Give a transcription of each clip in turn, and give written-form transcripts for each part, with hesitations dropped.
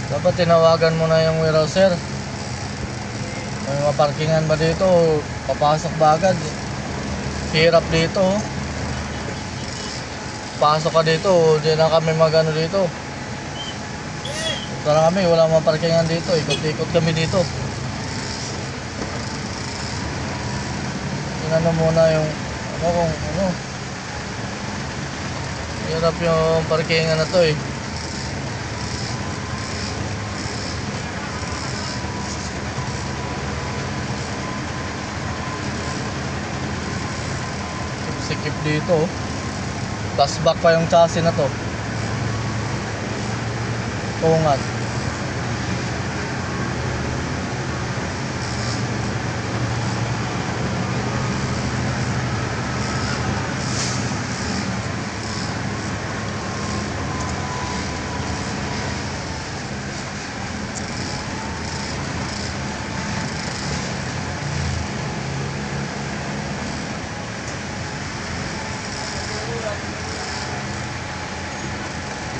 Dapat tinawagan mo na yung warehouse, sir. May maparkingan ba dito? Papasok ba agad? Hirap dito. Pasok ka dito, di na kami magano dito. Tara kami, wala maparkingan dito. Ikot-ikot kami dito. Inano muna yung kung ano. Hirap yung parkingan na to eh. Sikip dito. Flashback pa yung chassis na to. Tungat.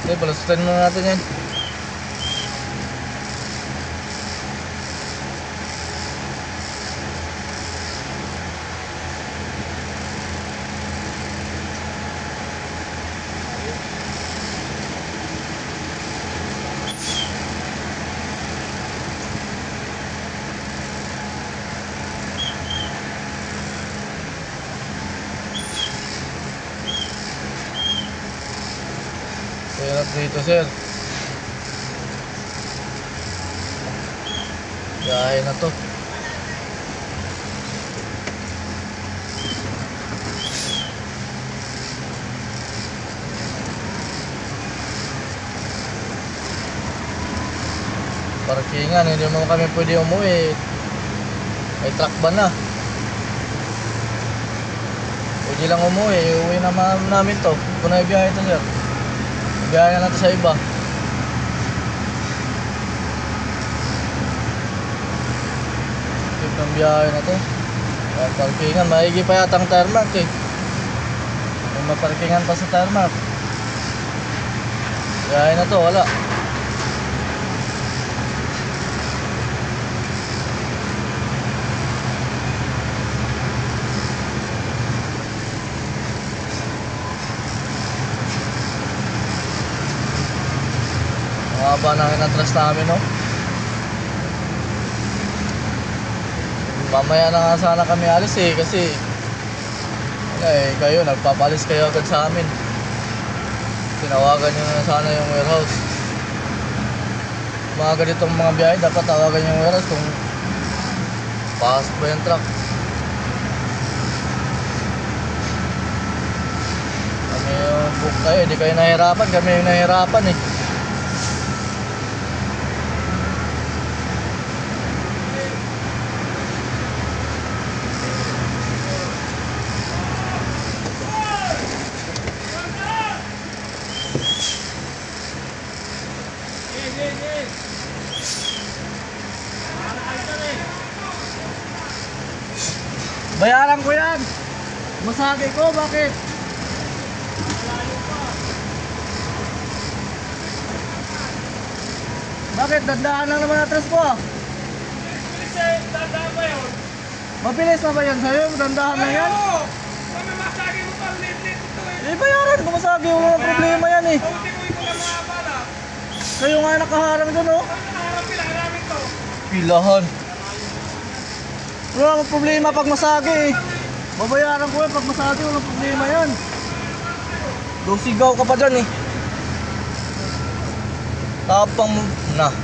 Okay, balusutan muna natin yan. Hirap dito, sir. Biyahe na to. Parkingan, hindi naman kami pwede umuwi. May truck ba na? Pwede lang umuwi. Uwi naman namin to. Kung na ibiyahe to, sir. Ibiyahe na to sa iba. Tip ng biyahe na to. Parkingan, maigi pa yatang tarmac eh. May maparkingan pa sa tarmac. Biyahe na to, wala. Haba na kinatras namin, no? Mamaya na nga sana kami alis eh, kasi kayo, nagpapalis kayo agad sa amin. Tinawagan nyo na sana yung warehouse. Mga ganitong mga biyahe, dapat tawagan yung warehouse kung pasok ba yung truck. Kami yung book kayo, hindi kayo nahirapan, kami yung nahirapan eh. Bayaran ko yan. Masagi ko, bakit? Bakit? Dandaan lang naman atras ko ah. Dandaan ba yun? Mabilis na ba yan sa'yo? Dandahan lang yan? Oo! Kami masagi mo pa, lit-lit ito eh. Bayaran ko, masagi. Walang problema yan eh. Pagtikuin ko lang mga bala. Kayo nga nakaharang dun oh. Ano nakaharap pilang namin to? Pilahan. Wala akong problema pag masagi eh. Babayaran ko yan pag masagi, walang problema yan. Sigaw ka pa dyan eh. Tapang mo na.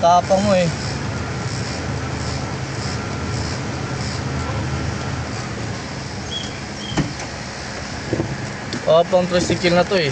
Tapang mo eh. Tapang tricycle na to eh.